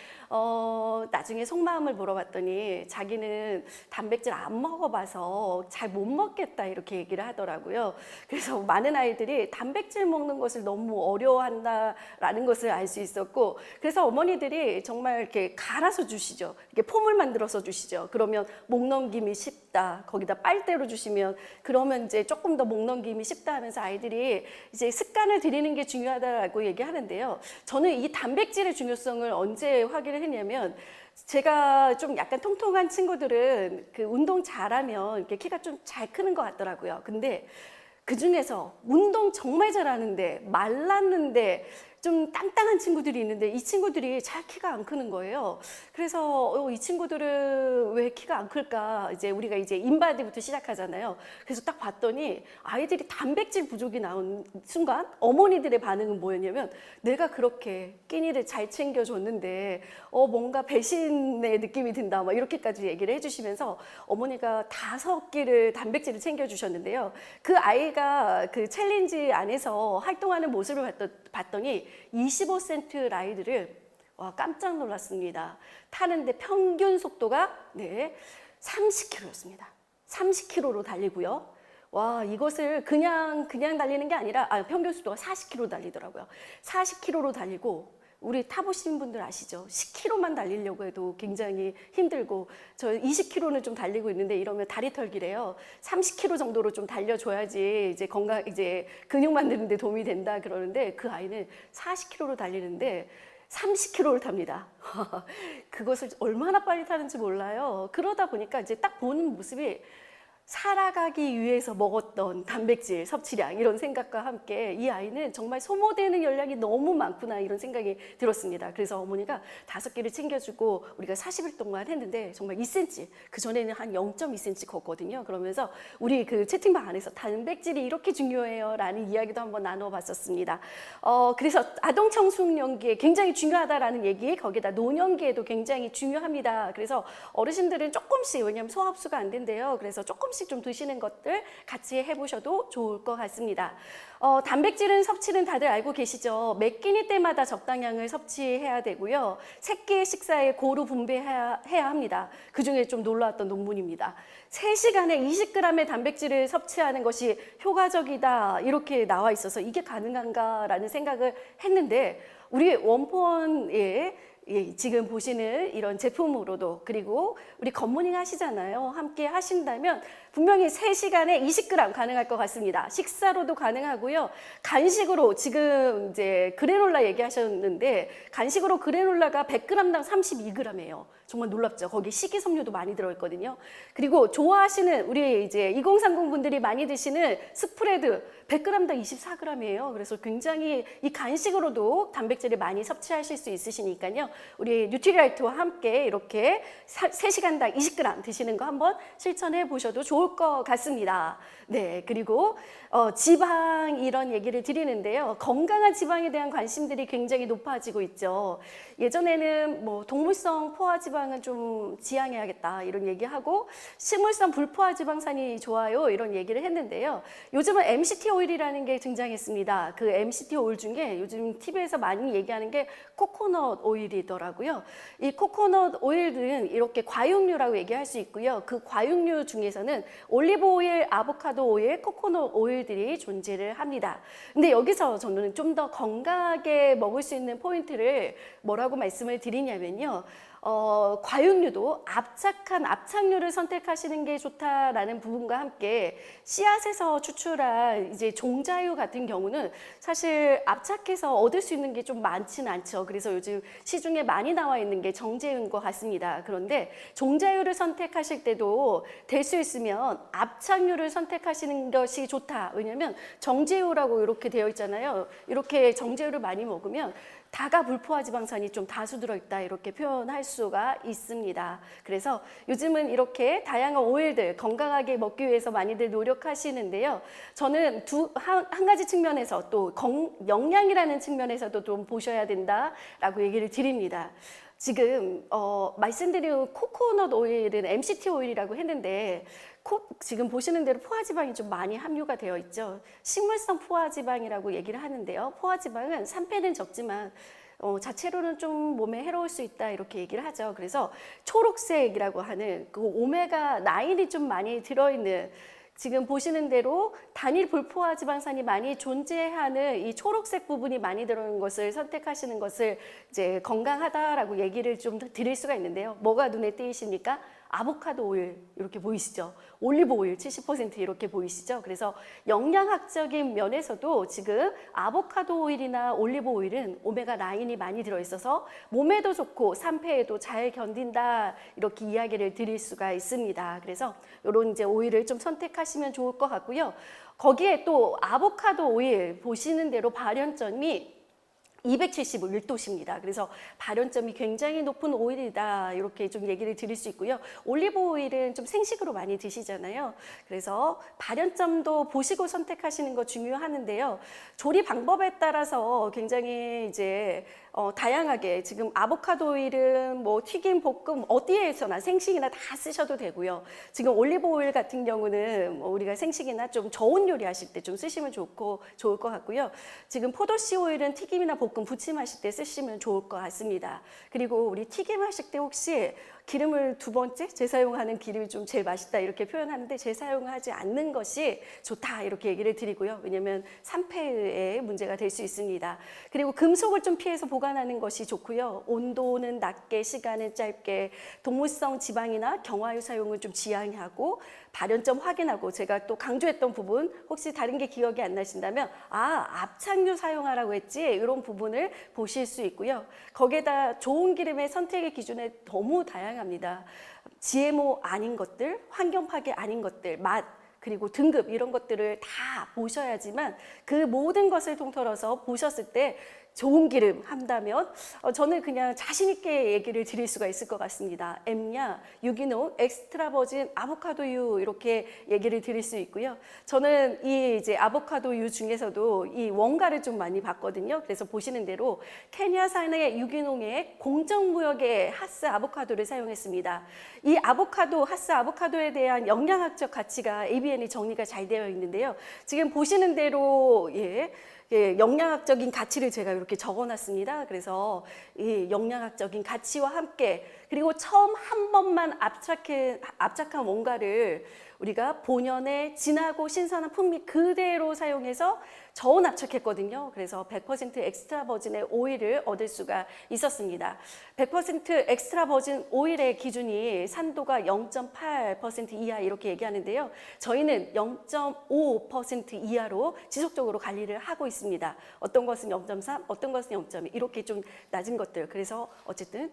나중에 속마음을 물어봤더니 자기는 단백질 안 먹어봐서 잘 못 먹겠다 이렇게 얘기를 하더라고요. 그래서 많은 아이들이 단백질 먹는 것을 너무 어려워한다라는 것을 알 수 있었고, 그래서 어머니들이 정말 이렇게 갈아서 주시죠. 이렇게 폼을 만들어서 주시죠. 그러면 목 넘김이 쉽다. 거기다 빨대로 주시면 그러면 이제 조금 더 목 넘김이 쉽다 하면서 아이들이 이제 습관을 들이는 게 중요하다라고 얘기하는데요. 저는 이 단백질의 중요성을 언제 확인을 했냐면 제가 좀 약간 통통한 친구들은 그 운동 잘하면 이렇게 키가 좀 잘 크는 것 같더라고요. 근데 그 중에서 운동 정말 잘하는데 말랐는데 좀 땅땅한 친구들이 있는데 이 친구들이 잘 키가 안 크는 거예요. 그래서 이 친구들은 왜 키가 안 클까? 이제 우리가 이제 인바디부터 시작하잖아요. 그래서 딱 봤더니 아이들이 단백질 부족이 나온 순간 어머니들의 반응은 뭐였냐면 내가 그렇게 끼니를 잘 챙겨줬는데 뭔가 배신의 느낌이 든다. 막 이렇게까지 얘기를 해주시면서 어머니가 5끼를 단백질을 챙겨주셨는데요. 그 아이가 그 챌린지 안에서 활동하는 모습을 봤더니 25센트 라이드를 깜짝 놀랐습니다. 타는데 평균 속도가 30km였습니다. 30km로 달리고요. 와, 이것을 그냥 달리는 게 아니라 평균 속도가 40km 달리더라고요. 40km로 달리고 우리 타보신 분들 아시죠? 10km만 달리려고 해도 굉장히 힘들고 저 20km는 좀 달리고 있는데 이러면 다리 털기래요. 30km 정도로 좀 달려줘야지 이제 이제 근육 만드는 데 도움이 된다 그러는데 그 아이는 40km로 달리는데 30km를 탑니다. 그것을 얼마나 빨리 타는지 몰라요. 그러다 보니까 이제 딱 보는 모습이 살아가기 위해서 먹었던 단백질 섭취량 이런 생각과 함께 이 아이는 정말 소모되는 열량이 너무 많구나 이런 생각이 들었습니다. 그래서 어머니가 5끼를 챙겨주고 우리가 40일 동안 했는데 정말 2cm, 그전에는 한 0.2cm 컸거든요. 그러면서 우리 그 채팅방 안에서 단백질이 이렇게 중요해요 라는 이야기도 한번 나눠봤었습니다. 그래서 아동 청소년기에 굉장히 중요하다라는 얘기, 거기다 노년기에도 굉장히 중요합니다. 그래서 어르신들은 조금씩, 왜냐하면 소화 흡수가 안 된대요. 그래서 조금씩 좀 드시는 것들 같이 해보셔도 좋을 것 같습니다. 단백질은 섭취는 다들 알고 계시죠? 매 끼니 때마다 적당량을 섭취해야 되고요. 새끼의 식사에 고루 분배해야 합니다. 그 중에 좀 놀라웠던 논문입니다. 3시간에 20g의 단백질을 섭취하는 것이 효과적이다 이렇게 나와 있어서 이게 가능한가라는 생각을 했는데 우리 원포원에 지금 보시는 이런 제품으로도 그리고 우리 굿모닝 하시잖아요. 함께 하신다면 분명히 3시간에 20g 가능할 것 같습니다. 식사로도 가능하고요. 간식으로 지금 이제 그래놀라 얘기하셨는데 간식으로 그래놀라가 100g당 32g이에요. 정말 놀랍죠. 거기 식이섬유도 많이 들어있거든요. 그리고 좋아하시는 우리 이제 2030 분들이 많이 드시는 스프레드 100g당 24g이에요. 그래서 굉장히 이 간식으로도 단백질을 많이 섭취하실 수 있으시니까요. 우리 뉴트리라이트와 함께 이렇게 3시간당 20g 드시는 거 한번 실천해 보셔도 좋을 것 같습니다. 네, 그리고 지방 이런 얘기를 드리는데요. 건강한 지방에 대한 관심들이 굉장히 높아지고 있죠. 예전에는 뭐 동물성 포화 지방은 좀 지양해야겠다 이런 얘기하고 식물성 불포화 지방산이 좋아요 이런 얘기를 했는데요. 요즘은 MCT 오일이라는 게 등장했습니다. 그 MCT 오일 중에 요즘 TV에서 많이 얘기하는 게 코코넛 오일이더라고요. 이 코코넛 오일은 이렇게 과육류라고 얘기할 수 있고요. 그 과육류 중에서는 올리브 오일, 아보카도 오일, 코코넛 오일들이 존재를 합니다. 근데 여기서 저는 좀 더 건강하게 먹을 수 있는 포인트를 뭐라고 말씀을 드리냐면요. 과육류도 압착한 압착류를 선택하시는 게 좋다라는 부분과 함께 씨앗에서 추출한 이제 종자유 같은 경우는 사실 압착해서 얻을 수 있는 게 좀 많지는 않죠. 그래서 요즘 시중에 많이 나와 있는 게 정제유인 것 같습니다. 그런데 종자유를 선택하실 때도 될 수 있으면 압착류를 선택하시는 것이 좋다. 왜냐하면 정제유라고 이렇게 되어 있잖아요. 이렇게 정제유를 많이 먹으면 다가 불포화 지방산이 좀 다수 들어있다 이렇게 표현할 수가 있습니다. 그래서 요즘은 이렇게 다양한 오일들 건강하게 먹기 위해서 많이들 노력하시는데요. 저는 한 가지 측면에서 또 영양이라는 측면에서도 좀 보셔야 된다라고 얘기를 드립니다. 지금 말씀드린 코코넛 오일은 MCT 오일이라고 했는데 지금 보시는 대로 포화지방이 좀 많이 함유가 되어 있죠. 식물성 포화지방이라고 얘기를 하는데요. 포화지방은 산패는 적지만 자체로는 좀 몸에 해로울 수 있다 이렇게 얘기를 하죠. 그래서 초록색이라고 하는 그 오메가 9이 좀 많이 들어있는 지금 보시는 대로 단일 불포화 지방산이 많이 존재하는 이 초록색 부분이 많이 들어있는 것을 선택하시는 것을 이제 건강하다라고 얘기를 좀 드릴 수가 있는데요. 뭐가 눈에 띄십니까? 아보카도 오일 이렇게 보이시죠? 올리브 오일 70% 이렇게 보이시죠? 그래서 영양학적인 면에서도 지금 아보카도 오일이나 올리브 오일은 오메가 9이 많이 들어있어서 몸에도 좋고 산패에도 잘 견딘다 이렇게 이야기를 드릴 수가 있습니다. 그래서 이런 이제 오일을 좀 선택하시면 좋을 것 같고요. 거기에 또 아보카도 오일 보시는 대로 발연점이 271도씨입니다. 그래서 발연점이 굉장히 높은 오일이다 이렇게 좀 얘기를 드릴 수 있고요. 올리브 오일은 좀 생식으로 많이 드시잖아요. 그래서 발연점도 보시고 선택하시는 거 중요하는데요. 조리 방법에 따라서 굉장히 이제 다양하게 지금 아보카도 오일은 뭐 튀김, 볶음 어디에서나 생식이나 다 쓰셔도 되고요. 지금 올리브 오일 같은 경우는 뭐 우리가 생식이나 좀 저온 요리하실 때 좀 쓰시면 좋을 것 같고요. 지금 포도씨 오일은 튀김이나 볶음 부침하실 때 쓰시면 좋을 것 같습니다. 그리고 우리 튀김 하실 때 혹시 기름을 2번째 재사용하는 기름이 좀 제일 맛있다 이렇게 표현하는데 재사용하지 않는 것이 좋다 이렇게 얘기를 드리고요. 왜냐하면 산패에 문제가 될 수 있습니다. 그리고 금속을 좀 피해서 보관하는 것이 좋고요. 온도는 낮게 시간은 짧게 동물성 지방이나 경화유 사용은 좀 지양하고 발연점 확인하고 제가 또 강조했던 부분 혹시 다른 게 기억이 안 나신다면 압착유 사용하라고 했지 이런 부분을 보실 수 있고요. 거기에다 좋은 기름의 선택의 기준에 너무 다양합니다. GMO 아닌 것들, 환경 파괴 아닌 것들, 맛 그리고 등급 이런 것들을 다 보셔야지만 그 모든 것을 통틀어서 보셨을 때 좋은 기름 한다면 저는 그냥 자신 있게 얘기를 드릴 수가 있을 것 같습니다. 엠야, 유기농, 엑스트라 버진 아보카도유 이렇게 얘기를 드릴 수 있고요. 저는 이 이제 아보카도유 중에서도 이 원가를 좀 많이 봤거든요. 그래서 보시는 대로 케냐산의 유기농의 공정무역의 하스 아보카도를 사용했습니다. 이 하스 아보카도에 대한 영양학적 가치가 ABN이 정리가 잘 되어 있는데요. 지금 보시는 대로 영양학적인 가치를 제가 이렇게 적어놨습니다. 그래서 이 영양학적인 가치와 함께 그리고 처음 한 번만 압착한 원가를 우리가 본연의 진하고 신선한 풍미 그대로 사용해서 저온 압착했거든요. 그래서 100% 엑스트라 버진의 오일을 얻을 수가 있었습니다. 100% 엑스트라 버진 오일의 기준이 산도가 0.8% 이하 이렇게 얘기하는데요. 저희는 0.5% 이하로 지속적으로 관리를 하고 있습니다. 어떤 것은 0.3, 어떤 것은 0.2 이렇게 좀 낮은 것들. 그래서 어쨌든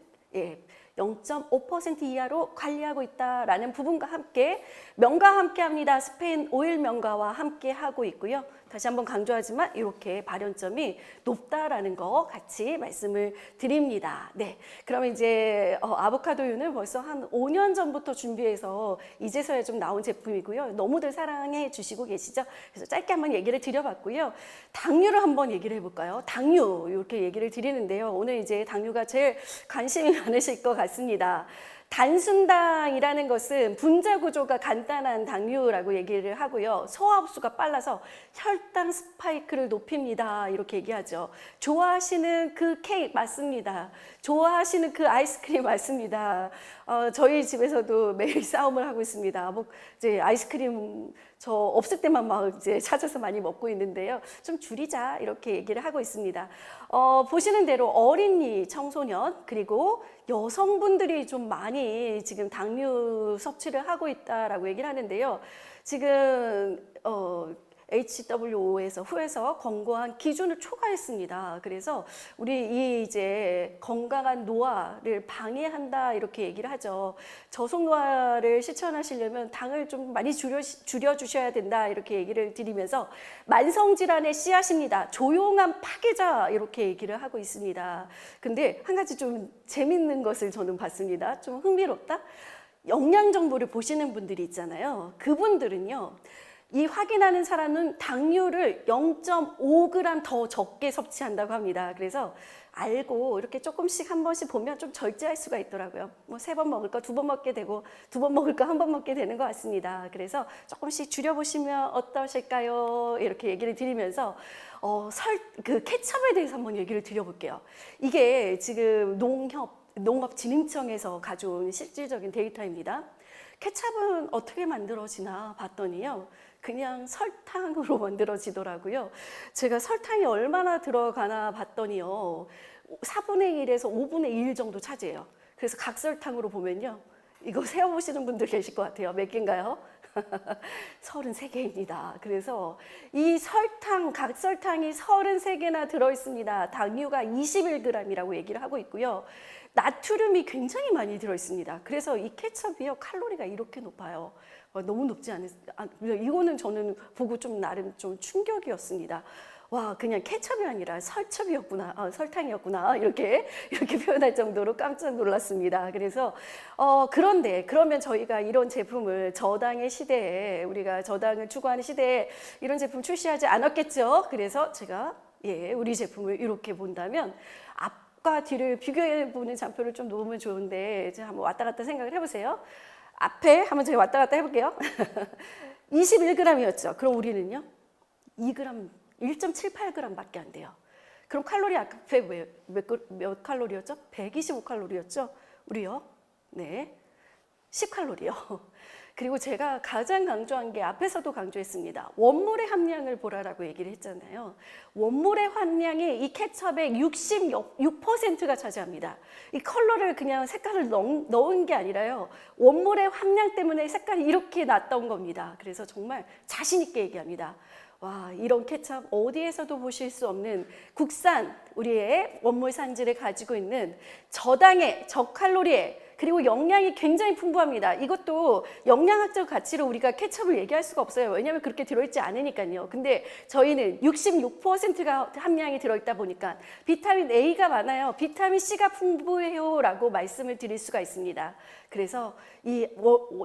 0.5% 이하로 관리하고 있다라는 부분과 함께 명가와 함께 합니다. 스페인 오일 명가와 함께 하고 있고요. 다시 한번 강조하지만 이렇게 발연점이 높다라는 거 같이 말씀을 드립니다. 네, 그러면 이제 아보카도유는 벌써 한 5년 전부터 준비해서 이제서야 좀 나온 제품이고요. 너무들 사랑해 주시고 계시죠? 그래서 짧게 한번 얘기를 드려봤고요. 당류를 한번 얘기를 해볼까요? 당류 이렇게 얘기를 드리는데요. 오늘 이제 당류가 제일 관심이 많으실 것 같습니다. 단순당이라는 것은 분자 구조가 간단한 당류라고 얘기를 하고요. 소화 흡수가 빨라서 혈당 스파이크를 높입니다. 이렇게 얘기하죠. 좋아하시는 그 케이크 맞습니다. 좋아하시는 그 아이스크림 맞습니다. 저희 집에서도 매일 싸움을 하고 있습니다. 뭐 이제 아이스크림 저 없을 때만 막 이제 찾아서 많이 먹고 있는데요. 좀 줄이자 이렇게 얘기를 하고 있습니다. 보시는 대로 어린이, 청소년 그리고 여성분들이 좀 많이 지금 당류 섭취를 하고 있다라고 얘기를 하는데요. 지금 HWO에서 후에서 권고한 기준을 초과했습니다. 그래서 우리 이 이제 건강한 노화를 방해한다 이렇게 얘기를 하죠. 저속 노화를 실천하시려면 당을 좀 많이 줄여 주셔야 된다 이렇게 얘기를 드리면서 만성 질환의 씨앗입니다. 조용한 파괴자 이렇게 얘기를 하고 있습니다. 근데 한 가지 좀 재밌는 것을 저는 봤습니다. 좀 흥미롭다. 영양 정보를 보시는 분들이 있잖아요. 그분들은요. 이 확인하는 사람은 당류를 0.5g 더 적게 섭취한다고 합니다. 그래서 알고 이렇게 조금씩 한 번씩 보면 좀 절제할 수가 있더라고요. 뭐 3번 먹을 거 2번 먹게 되고 2번 먹을 거 1번 먹게 되는 것 같습니다. 그래서 조금씩 줄여보시면 어떠실까요? 이렇게 얘기를 드리면서 그 케첩에 대해서 한번 얘기를 드려볼게요. 이게 지금 농업진흥청에서 가져온 실질적인 데이터입니다. 케첩은 어떻게 만들어지나 봤더니요. 그냥 설탕으로 만들어지더라고요. 제가 설탕이 얼마나 들어가나 봤더니요. 4분의 1에서 5분의 1 정도 차지해요. 그래서 각설탕으로 보면요. 이거 세어보시는 분들 계실 것 같아요. 몇 개인가요? 33개입니다. 그래서 이 각설탕이 33개나 들어있습니다. 당류가 21g이라고 얘기를 하고 있고요. 나트륨이 굉장히 많이 들어있습니다. 그래서 이 케첩이요, 칼로리가 이렇게 높아요. 너무 높지 않습니다. 이거는 저는 보고 좀 나름 좀 충격이었습니다. 와, 그냥 케첩이 아니라 설탕이었구나, 이렇게 표현할 정도로 깜짝 놀랐습니다. 그래서, 그러면 저희가 이런 제품을 저당의 시대에, 우리가 저당을 추구하는 시대에 이런 제품 출시하지 않았겠죠? 그래서 제가, 우리 제품을 이렇게 본다면, 앞과 뒤를 비교해보는 장표를 좀 놓으면 좋은데, 이제 한번 왔다 갔다 생각을 해보세요. 앞에 한번 제가 왔다 갔다 해볼게요. 21g이었죠. 그럼 우리는요? 2g, 1.78g 밖에 안 돼요. 그럼 칼로리 앞에 몇 칼로리였죠? 125칼로리였죠? 우리요? 네. 10칼로리요. 그리고 제가 가장 강조한 게 앞에서도 강조했습니다. 원물의 함량을 보라라고 얘기를 했잖아요. 원물의 함량이 이 케첩의 66%가 차지합니다. 이 컬러를 그냥 색깔을 넣은 게 아니라요. 원물의 함량 때문에 색깔이 이렇게 났던 겁니다. 그래서 정말 자신 있게 얘기합니다. 와, 이런 케첩 어디에서도 보실 수 없는 국산 우리의 원물 산지를 가지고 있는 저당의 저칼로리의 그리고 영양이 굉장히 풍부합니다. 이것도 영양학적 가치로 우리가 케첩을 얘기할 수가 없어요. 왜냐하면 그렇게 들어있지 않으니까요. 근데 저희는 66%가 함량이 들어있다 보니까 비타민 A가 많아요. 비타민 C가 풍부해요 라고 말씀을 드릴 수가 있습니다. 그래서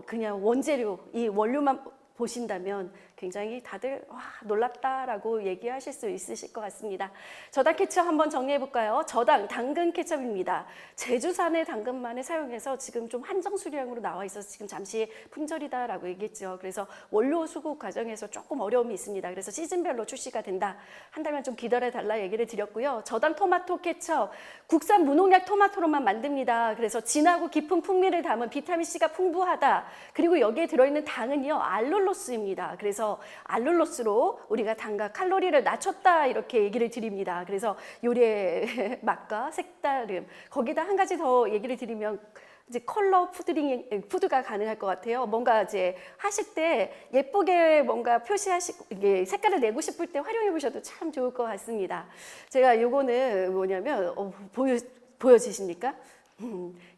그냥 원재료, 이 원료만 보신다면 굉장히 다들 와, 놀랍다라고 얘기하실 수 있으실 것 같습니다. 저당 케첩 한번 정리해 볼까요? 저당 당근 케첩입니다. 제주산의 당근만을 사용해서 지금 좀 한정 수량으로 나와 있어서 지금 잠시 품절이다라고 얘기했죠. 그래서 원료 수급 과정에서 조금 어려움이 있습니다. 그래서 시즌별로 출시가 된다. 한 달만 좀 기다려 달라 얘기를 드렸고요. 저당 토마토 케첩, 국산 무농약 토마토로만 만듭니다. 그래서 진하고 깊은 풍미를 담은 비타민C가 풍부하다. 그리고 여기에 들어있는 당은요, 알룰로스입니다. 그래서 알룰로스로 우리가 당과 칼로리를 낮췄다 이렇게 얘기를 드립니다. 그래서 요리의 맛과 색다름, 거기다 한 가지 더 얘기를 드리면 이제 컬러 푸드가 가능할 것 같아요. 뭔가 이제 하실 때 예쁘게 뭔가 표시하시고 이게 색깔을 내고 싶을 때 활용해 보셔도 참 좋을 것 같습니다. 제가 요거는 뭐냐면 보여지십니까?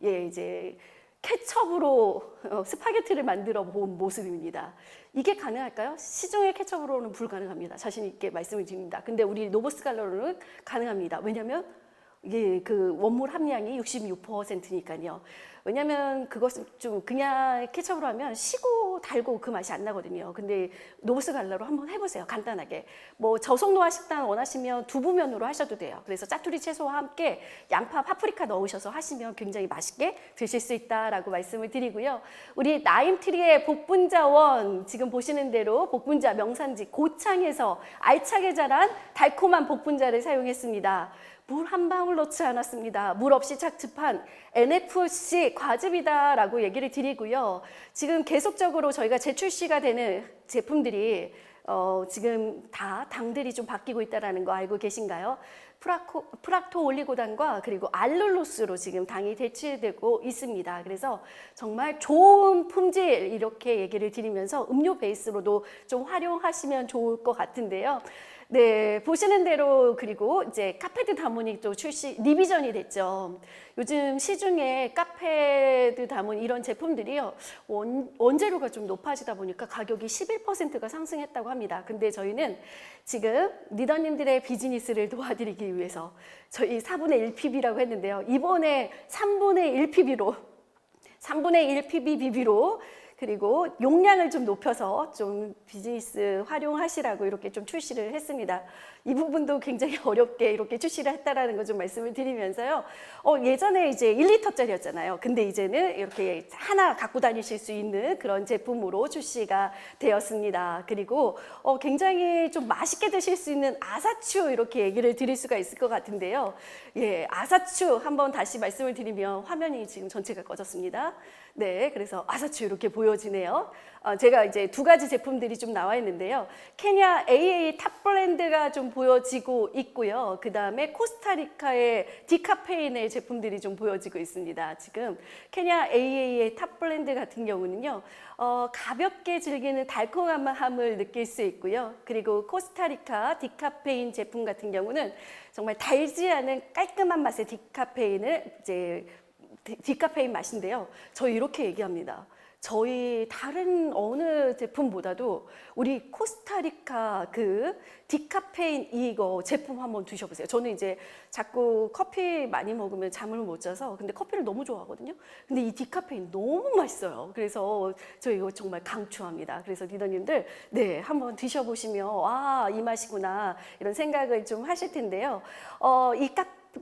예, 이제 케첩으로 스파게티를 만들어 본 모습입니다. 이게 가능할까요? 시중의 케첩으로는 불가능합니다. 자신 있게 말씀을 드립니다. 근데 우리 노브스칼로는 가능합니다. 왜냐면 이게 그 원물 함량이 66%니까요. 왜냐면 그것은 좀 그냥 케첩으로 하면 시고 달고 그 맛이 안 나거든요. 근데 노브스 갈라로 한번 해보세요. 간단하게. 뭐 저속노화 식단 원하시면 두부면으로 하셔도 돼요. 그래서 짜투리 채소와 함께 양파, 파프리카 넣으셔서 하시면 굉장히 맛있게 드실 수 있다라고 말씀을 드리고요. 우리 나임트리의 복분자원, 지금 보시는 대로 복분자 명산지 고창에서 알차게 자란 달콤한 복분자를 사용했습니다. 물 한 방울 넣지 않았습니다. 물 없이 착즙한 NFC 과즙이다라고 얘기를 드리고요. 지금 계속적으로 저희가 재출시가 되는 제품들이 지금 다 당들이 좀 바뀌고 있다는 거 알고 계신가요? 프락토 올리고당과 그리고 알룰로스로 지금 당이 대체되고 있습니다. 그래서 정말 좋은 품질 이렇게 얘기를 드리면서 음료 베이스로도 좀 활용하시면 좋을 것 같은데요. 네, 보시는 대로 그리고 이제 카페드 다문이 또 리비전이 됐죠. 요즘 시중에 카페드 다문 이런 제품들이요. 원재료가 좀 높아지다 보니까 가격이 11%가 상승했다고 합니다. 근데 저희는 지금 리더님들의 비즈니스를 도와드리기 위해서 저희 4분의 1 PB라고 했는데요. 이번에 3분의 1 PB로 3분의 1 PBBB로 그리고 용량을 좀 높여서 좀 비즈니스 활용하시라고 이렇게 좀 출시를 했습니다. 이 부분도 굉장히 어렵게 이렇게 출시를 했다라는 거 좀 말씀을 드리면서요. 예전에 이제 1리터짜리였잖아요. 근데 이제는 이렇게 하나 갖고 다니실 수 있는 그런 제품으로 출시가 되었습니다. 그리고 굉장히 좀 맛있게 드실 수 있는 아사추 이렇게 얘기를 드릴 수가 있을 것 같은데요. 예, 아사추 한번 다시 말씀을 드리면 화면이 지금 전체가 꺼졌습니다. 네, 그래서 아사추 이렇게 보여지네요. 제가 이제 두 가지 제품들이 좀 나와 있는데요. 케냐 AA 탑 블렌드가 좀 보여지고 있고요. 그 다음에 코스타리카의 디카페인의 제품들이 좀 보여지고 있습니다. 지금 케냐 AA의 탑 블렌드 같은 경우는요. 가볍게 즐기는 달콤함을 느낄 수 있고요. 그리고 코스타리카 디카페인 제품 같은 경우는 정말 달지 않은 깔끔한 맛의 디카페인 맛인데요. 저 이렇게 얘기합니다. 저희 다른 어느 제품보다도 우리 코스타리카 그 디카페인 이거 제품 한번 드셔보세요. 저는 이제 자꾸 커피 많이 먹으면 잠을 못 자서 근데 커피를 너무 좋아하거든요. 근데 이 디카페인 너무 맛있어요. 그래서 저 이거 정말 강추합니다. 그래서 리더님들 네 한번 드셔보시면 이 맛이구나 이런 생각을 좀 하실 텐데요.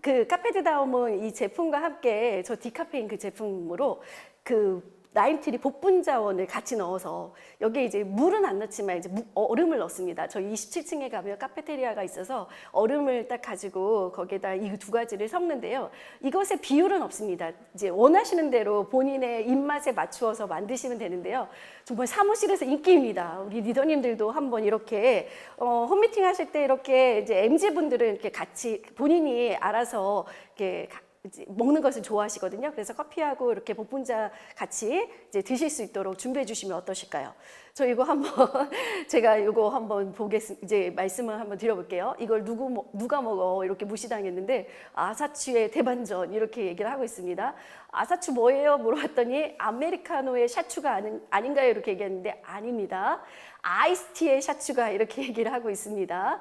그 카페드다움은 이 제품과 함께 저 디카페인 그 제품으로 그 나임트리 복분자원을 같이 넣어서 여기에 이제 물은 안 넣지만 이제 얼음을 넣습니다. 저희 27층에 가면 카페테리아가 있어서 얼음을 딱 가지고 거기에다 이 두 가지를 섞는데요. 이것의 비율은 없습니다. 이제 원하시는 대로 본인의 입맛에 맞추어서 만드시면 되는데요. 정말 사무실에서 인기입니다. 우리 리더님들도 한번 이렇게 홈미팅 하실 때 이렇게 이제 MZ분들은 이렇게 같이 본인이 알아서 이렇게 먹는 것을 좋아하시거든요. 그래서 커피하고 이렇게 복분자 같이 이제 드실 수 있도록 준비해 주시면 어떠실까요? 저 이거 한번 제가 이거 한번 이제 말씀을 한번 드려볼게요. 이걸 누가 먹어 이렇게 무시당했는데 아사추의 대반전 이렇게 얘기를 하고 있습니다. 아사추 뭐예요? 물어봤더니 아메리카노의 샤추가 아닌가요? 이렇게 얘기했는데 아닙니다. 아이스티에 샷추가 이렇게 얘기를 하고 있습니다.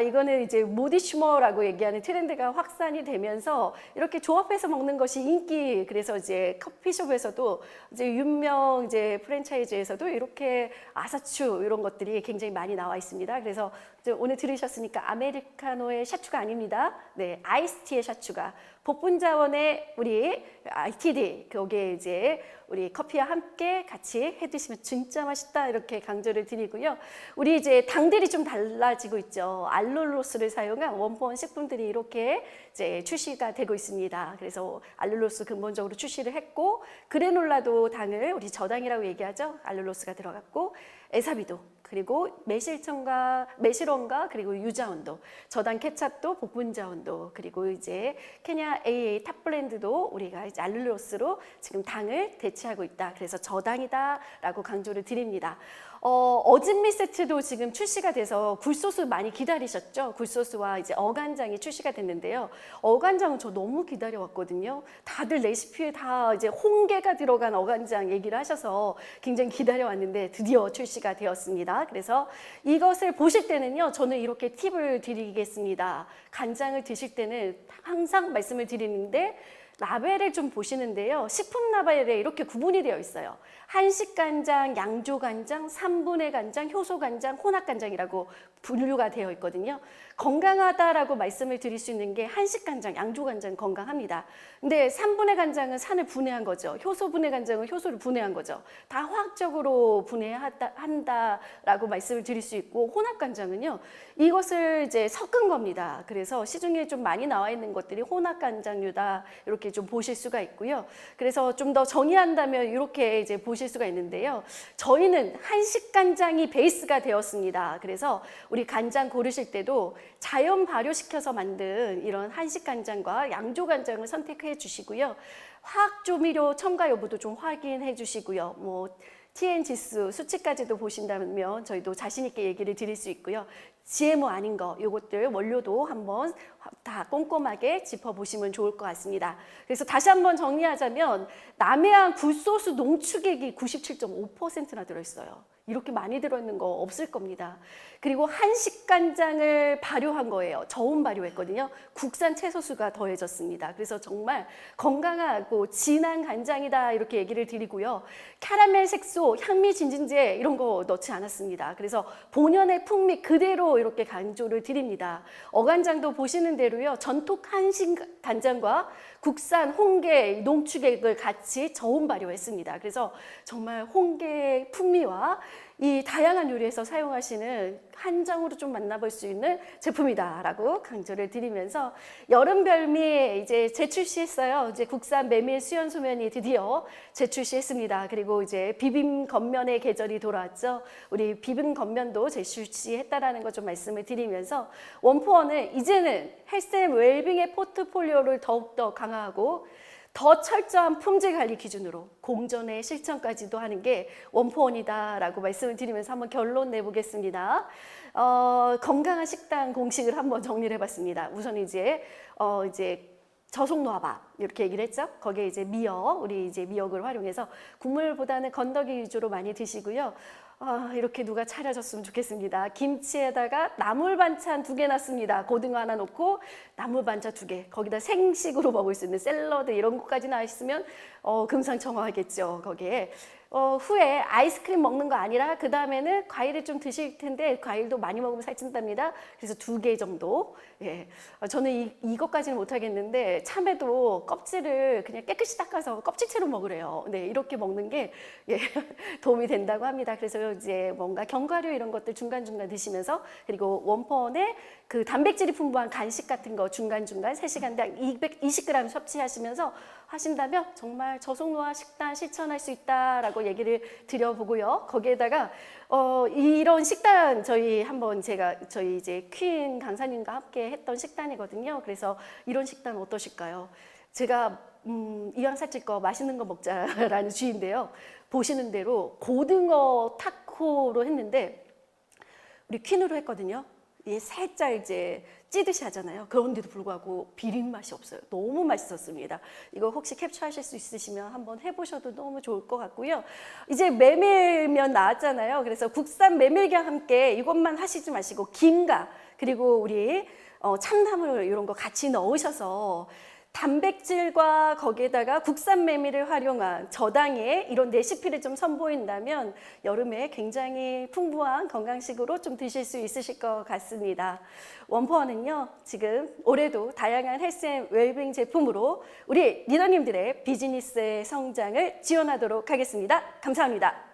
이거는 이제 모디슈머라고 얘기하는 트렌드가 확산이 되면서 이렇게 조합해서 먹는 것이 인기. 그래서 이제 커피숍에서도 이제 유명 이제 프랜차이즈에서도 이렇게 아사추 이런 것들이 굉장히 많이 나와 있습니다. 그래서 이제 오늘 들으셨으니까 아메리카노의 샷추가 아닙니다. 네, 아이스티의 샷추가. 복분자원의 우리 ITD 거기에 이제 우리 커피와 함께 같이 해 드시면 진짜 맛있다 이렇게 강조를 드리고요. 우리 이제 당들이 좀 달라지고 있죠. 알룰로스를 사용한 원본 식품들이 이렇게 이제 출시가 되고 있습니다. 그래서 알룰로스 근본적으로 출시를 했고 그래놀라도 당을 우리 저당이라고 얘기하죠. 알룰로스가 들어갔고 에사비도 그리고 매실원과 그리고 유자원도, 저당 케찹도 복분자원도, 그리고 이제 케냐 AA 탑블렌드도 우리가 이제 알룰로스로 지금 당을 대체하고 있다. 그래서 저당이다라고 강조를 드립니다. 어진미 세트도 지금 출시가 돼서 굴소스 많이 기다리셨죠? 굴소스와 이제 어간장이 출시가 됐는데요. 어간장은 저 너무 기다려왔거든요. 다들 레시피에 다 이제 홍게가 들어간 어간장 얘기를 하셔서 굉장히 기다려왔는데 드디어 출시가 되었습니다. 그래서 이것을 보실 때는요, 저는 이렇게 팁을 드리겠습니다. 간장을 드실 때는 항상 말씀을 드리는데 라벨을 좀 보시는데요. 식품 라벨에 이렇게 구분이 되어 있어요. 한식 간장, 양조 간장, 3분의 간장, 효소 간장, 혼합 간장이라고 분류가 되어 있거든요. 건강하다라고 말씀을 드릴 수 있는 게 한식 간장, 양조 간장 건강합니다. 근데 3분의 간장은 산을 분해한 거죠. 효소 분해 간장은 효소를 분해한 거죠. 다 화학적으로 분해한다라고 말씀을 드릴 수 있고 혼합 간장은요. 이것을 이제 섞은 겁니다. 그래서 시중에 좀 많이 나와 있는 것들이 혼합 간장류다 이렇게 좀 보실 수가 있고요. 그래서 좀 더 정의한다면 이렇게 이제 보실 수가 있는데요. 저희는 한식 간장이 베이스가 되었습니다. 그래서 우리 간장 고르실 때도 자연 발효시켜서 만든 이런 한식 간장과 양조 간장을 선택해 주시고요. 화학 조미료 첨가 여부도 좀 확인해 주시고요. 뭐 TN 지수 수치까지도 보신다면 저희도 자신 있게 얘기를 드릴 수 있고요. GMO 아닌 거 요것들 원료도 한번 다 꼼꼼하게 짚어보시면 좋을 것 같습니다. 그래서 다시 한번 정리하자면 남해안 굴소스 농축액이 97.5%나 들어있어요. 이렇게 많이 들어있는 거 없을 겁니다. 그리고 한식 간장을 발효한 거예요. 저온 발효했거든요. 국산 채소수가 더해졌습니다. 그래서 정말 건강하고 진한 간장이다 이렇게 얘기를 드리고요. 캐러멜 색소, 향미 진진제 이런 거 넣지 않았습니다. 그래서 본연의 풍미 그대로 이렇게 강조를 드립니다. 어간장도 보시는 대로요. 전통 한식 간장과 국산 홍게 농축액을 같이 저온 발효했습니다. 그래서 정말 홍게 풍미와 이 다양한 요리에서 사용하시는 한정으로 좀 만나볼 수 있는 제품이다라고 강조를 드리면서 여름 별미 이제 재출시했어요. 이제 국산 메밀 수연 소면이 드디어 재출시했습니다. 그리고 이제 비빔 겉면의 계절이 돌아왔죠. 우리 비빔 겉면도 재출시했다라는 거 좀 말씀을 드리면서 원포원은 이제는 헬스 앤 웰빙의 포트폴리오를 더욱더 강화하고 더 철저한 품질 관리 기준으로 공정의 실천까지도 하는 게 원포원이다라고 말씀을 드리면서 한번 결론 내보겠습니다. 건강한 식단 공식을 한번 정리를 해봤습니다. 우선 이제 저속노화밥 이렇게 얘기를 했죠. 거기에 이제 미역, 우리 이제 미역을 활용해서 국물보다는 건더기 위주로 많이 드시고요. 이렇게 누가 차려줬으면 좋겠습니다. 김치에다가 나물 반찬 2개 놨습니다. 고등어 하나 넣고 나물 반찬 2개. 거기다 생식으로 먹을 수 있는 샐러드 이런 것까지 나있으면 금상첨화하겠죠. 거기에. 후에 아이스크림 먹는 거 아니라 그 다음에는 과일을 좀 드실 텐데 과일도 많이 먹으면 살찐답니다. 그래서 2개 정도. 예. 저는 이것까지는 못하겠는데 참외도 껍질을 그냥 깨끗이 닦아서 껍질채로 먹으래요. 네, 이렇게 먹는 게 예, 도움이 된다고 합니다. 그래서 이제 뭔가 견과류 이런 것들 중간중간 드시면서 그리고 원펀에 그 단백질이 풍부한 간식 같은 거 중간중간 3시간당 220g 섭취하시면서 하신다면 정말 저속노화 식단 실천할 수 있다라고 얘기를 드려보고요. 거기에다가 이런 식단 저희 이제 퀸 강사님과 함께 했던 식단이거든요. 그래서 이런 식단 어떠실까요? 제가 이왕 살찔 거 맛있는 거 먹자라는 주의인데요. 보시는 대로 고등어 타코로 했는데 우리 퀸으로 했거든요. 살짝 이제 찌듯이 하잖아요. 그런데도 불구하고 비린 맛이 없어요. 너무 맛있었습니다. 이거 혹시 캡처하실 수 있으시면 한번 해보셔도 너무 좋을 것 같고요. 이제 메밀면 나왔잖아요. 그래서 국산 메밀과 함께 이것만 하시지 마시고 김과 그리고 우리 참나물 이런 거 같이 넣으셔서 단백질과 거기에다가 국산 메밀을 활용한 저당의 이런 레시피를 좀 선보인다면 여름에 굉장히 풍부한 건강식으로 좀 드실 수 있으실 것 같습니다. 원포원은요, 지금 올해도 다양한 헬스 앤 웰빙 제품으로 우리 리더님들의 비즈니스의 성장을 지원하도록 하겠습니다. 감사합니다.